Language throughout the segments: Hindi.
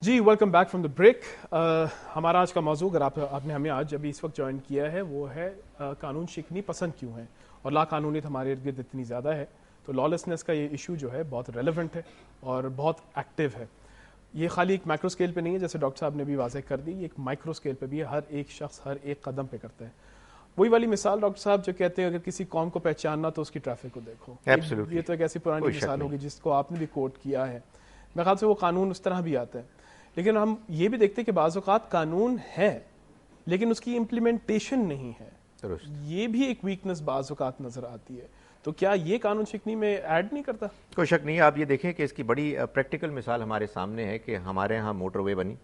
Ji welcome back from the break. हमारा आज का मौजू, अगर आपने हमें आज अभी इस वक्त ज्वाइन किया है, वो है कानून शिकनी पसंद क्यों है और लाकानूनीत हमारे इर्द गिर्द इतनी ज़्यादा है। तो लॉलेसनेस का ये इशू जो है बहुत रेलेवेंट है और बहुत एक्टिव है। ये खाली एक माइक्रो स्केल पे नहीं है, जैसे डॉक्टर साहब ने भी वाज़ेह कर दी, ये एक माइक्रो स्केल पे भी है। हर एक शख्स हर एक कदम पे करता है। वही वाली मिसाल डॉक्टर साहब जो कहते हैं, अगर किसी कौम को पहचानना तो उसकी ट्रैफिक को देखो। ये तो एक ऐसी पुरानी मिसाल होगी जिसको आपने भी कोट किया है। मेरे ख्याल से वो कानून उस तरह भी आता है। लेकिन हम ये भी देखते हैं कि बाज़ औक़ात कानून है लेकिन उसकी इम्प्लीमेंटेशन नहीं है। ये भी एक वीकनेस बाज़ औक़ात नजर आती है। तो क्या ये कानून शिकनी में ऐड नहीं करता? कोई शक नहीं। आप ये देखें कि इसकी बड़ी प्रैक्टिकल मिसाल हमारे सामने है कि हमारे यहाँ मोटरवे बनी,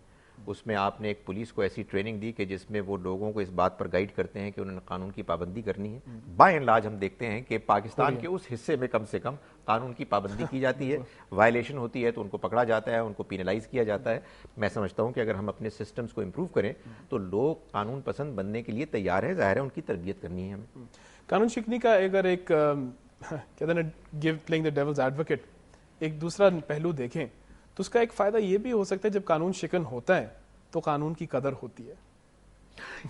उसमें आपने एक पुलिस को ऐसी ट्रेनिंग दी कि जिसमें वो लोगों को इस बात पर गाइड करते हैं कि उन्होंने कानून की पाबंदी करनी है। बाय एंड लार्ज हम देखते हैं कि पाकिस्तान के उस हिस्से में कम से कम कानून की पाबंदी की जाती है। वायलेशन होती है तो उनको पकड़ा जाता है, उनको पिनलाइज किया जाता है। मैं समझता हूँ कि अगर हम अपने सिस्टम्स को इम्प्रूव करें तो लोग कानून पसंद बनने के लिए तैयार है। ज़ाहिर है उनकी तरबियत करनी है हमें। कानून शिकनी का अगर एक कहते हैं ना, give playing the devil's advocate, एक दूसरा पहलू देखें तो उसका एक फ़ायदा ये भी हो सकता है, जब कानून शिकन होता है तो कानून की कदर होती है।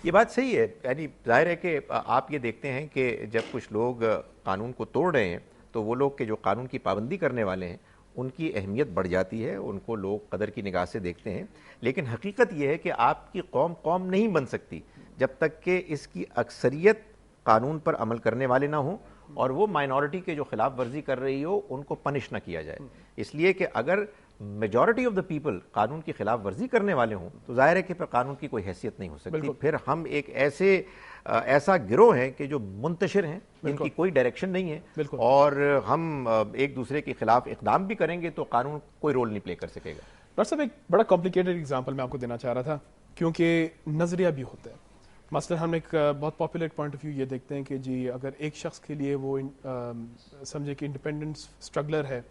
ये बात सही है। यानी जाहिर है कि आप ये देखते हैं कि जब कुछ लोग कानून को तोड़ रहे हैं तो वो लोग के जो कानून की पाबंदी करने वाले हैं उनकी अहमियत बढ़ जाती है, उनको लोग कदर की निगाह से देखते हैं। लेकिन हकीकत ये है कि आपकी कौम कौम नहीं बन सकती जब तक कि इसकी अक्सरियत कानून पर अमल करने वाले ना हो और वो माइनॉरिटी के जो खिलाफ वर्जी कर रही हो उनको पनिश ना किया जाए। इसलिए कि अगर मेजॉरिटी ऑफ द पीपल कानून की खिलाफ वर्जी करने वाले हों तो जाहिर है कि फिर कानून की कोई हैसियत नहीं हो सकती। फिर हम एक ऐसा गिरोह है कि जो मुंतशिर हैं, जिनकी कोई डायरेक्शन नहीं है, और हम एक दूसरे के खिलाफ इकदाम भी करेंगे तो कानून कोई रोल नहीं प्ले कर सकेगा। डॉक्टर साहब, एक बड़ा कॉम्प्लिकेटेड एग्जाम्पल मैं आपको देना चाह रहा था, क्योंकि नजरिया भी होता है। मसलन हम एक बहुत पॉपुलर पॉइंट ऑफ व्यू ये देखते हैं कि जी अगर एक शख्स के लिए वो समझे कि इंडिपेंडेंस स्ट्रगलर है,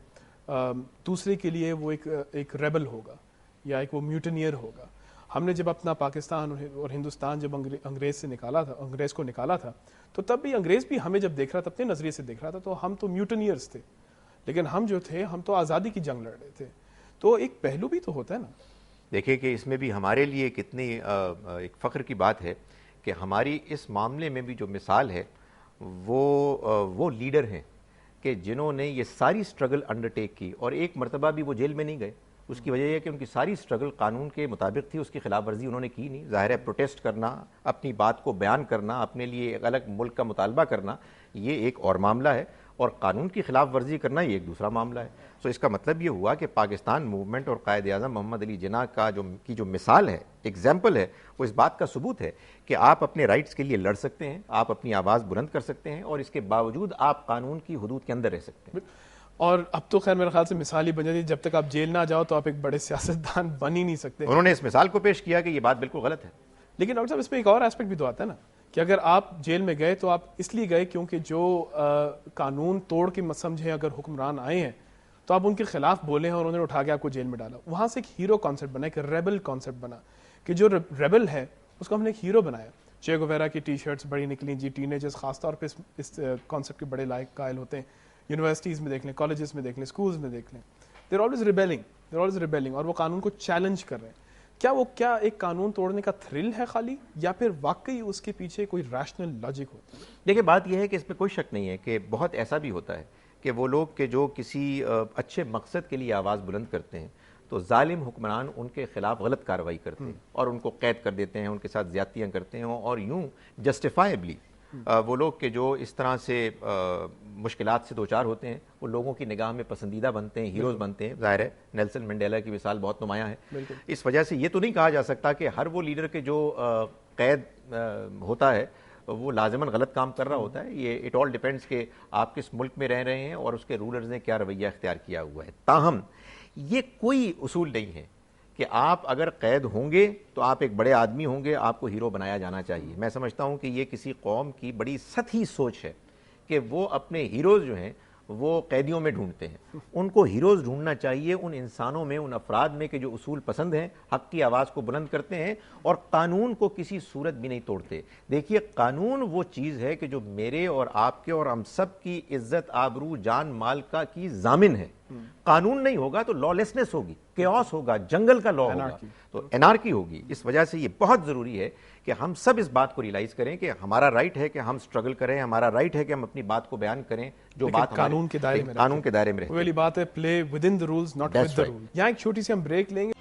दूसरे के लिए वो एक रेबल होगा या एक वो म्यूटनियर होगा। हमने जब अपना पाकिस्तान और हिंदुस्तान जब अंग्रेज को निकाला था तो तब भी अंग्रेज भी हमें जब देख रहा था, अपने नजरिए से देख रहा था, तो हम तो म्यूटनियर्स थे। लेकिन हम जो थे, हम तो आज़ादी की जंग लड़ रहे थे। तो एक पहलू भी तो होता है ना। देखिए कि इसमें भी हमारे लिए कितनी एक फ़ख्र की बात है कि हमारी इस मामले में भी जो मिसाल है वो लीडर हैं कि जिन्होंने ये सारी स्ट्रगल अंडरटेक की और एक मरतबा भी वो जेल में नहीं गए। उसकी वजह यह कि उनकी सारी स्ट्रगल कानून के मुताबिक थी, उसकी खिलाफ वर्जी उन्होंने की नहीं। ज़ाहिर है प्रोटेस्ट करना, अपनी बात को बयान करना, अपने लिए एक अलग मुल्क का मुतालबा करना, ये एक और मामला है, और कानून की खिलाफ वर्जी करना ये एक दूसरा मामला है। तो इसका मतलब ये हुआ कि पाकिस्तान मूवमेंट और कायद आज़म मोहम्मद अली जिन्ना का जो मिसाल है, एग्जाम्पल है, वो इस बात का सबूत है कि आप अपने राइट्स के लिए लड़ सकते हैं, आप अपनी आवाज़ बुलंद कर सकते हैं और इसके बावजूद आप कानून की हुदूद के अंदर रह सकते हैं। और अब तो खैर मेरे ख्याल से मिसाल ही बन जाती है, जब तक आप जेल ना जाओ तो आप एक बड़े सियासतदान बन ही नहीं सकते। उन्होंने इस मिसाल को पेश किया कि ये बात बिल्कुल गलत है। लेकिन डॉक्टर साहब, इसमें एक और एस्पेक्ट भी तो आता है ना कि अगर आप जेल में गए तो आप इसलिए गए क्योंकि जो कानून तोड़ के समझे अगर हुक्मरान आए हैं तो आप उनके खिलाफ बोले हैं और उन्होंने उठा के आपको जेल में डाला। वहां से एक हीरो कॉन्सेप्ट बना, एक रेबल कॉन्सेप्ट बना कि जो रेबल है उसको हमने एक हीरो बनाया। चे गुवेरा की टी शर्ट्स बड़ी निकली जी, टीनेजर्स खासतौर पर इस कॉन्सेप्ट के बड़े लायक कायल होते हैं। यूनिवर्सिटीज़ में देख लें, कॉलेजेस में देख लें, स्कूल्स में देख लें, देर ऑलवेज रिबेलिंग और वो कानून को चैलेंज कर रहे हैं। क्या एक कानून तोड़ने का थ्रिल है खाली, या फिर वाकई उसके पीछे कोई रैशनल लॉजिक होता है? देखिए, बात यह है कि इसमें कोई शक नहीं है कि बहुत ऐसा भी होता है कि वो लोग के जो किसी अच्छे मकसद के लिए आवाज़ बुलंद करते हैं तो जालिम हुक्मरान उनके खिलाफ गलत कार्रवाई करते हैं और उनको कैद कर देते हैं, उनके साथ ज़्यादतियाँ करते हैं, और यूँ जस्टिफाइबली वो लोग के जो इस तरह से मुश्किलात से दो चार होते हैं वो लोगों की निगाह में पसंदीदा बनते हैं, हीरोज़ बनते हैं। ज़ाहिर है नेल्सन मंडेला की मिसाल बहुत नुमायाँ है। इस वजह से ये तो नहीं कहा जा सकता कि हर वो लीडर के जो कैद होता है वो लाजमन गलत काम कर रहा होता है। ये इट ऑल डिपेंड्स कि आप किस मुल्क में रह रहे हैं और उसके रूलर्स ने क्या रवैया इख्तियार किया हुआ है। ताहम ये कोई उसूल नहीं है कि आप अगर कैद होंगे तो आप एक बड़े आदमी होंगे, आपको हीरो बनाया जाना चाहिए। मैं समझता हूं कि ये किसी कौम की बड़ी सतही सोच है कि वो अपने हीरोज़ जो हैं वो कैदियों में ढूंढते हैं। उनको हीरोज़ ढूंढना चाहिए उन इंसानों में, उन अफराद में कि जो उसूल पसंद हैं, हक़ की आवाज़ को बुलंद करते हैं और कानून को किसी सूरत भी नहीं तोड़ते। देखिए, कानून वो चीज़ है कि जो मेरे और आपके और हम सब की इज्जत, आबरू, जान, माल का की जामिन है। कानून नहीं होगा तो लॉलेसनेस होगी, केओस होगा, जंगल का लॉ होगा, तो एनार्की होगी। इस वजह से ये बहुत जरूरी है कि हम सब इस बात को रियलाइज करें कि हमारा राइट है कि हम स्ट्रगल करें, हमारा राइट है कि हम अपनी बात को बयान करें, जो बात कानून के दायरे में कानून के दायरे में रहे। वाली बात है, play with in the rules not with the rule. यहाँ एक छोटी सी हम ब्रेक लेंगे।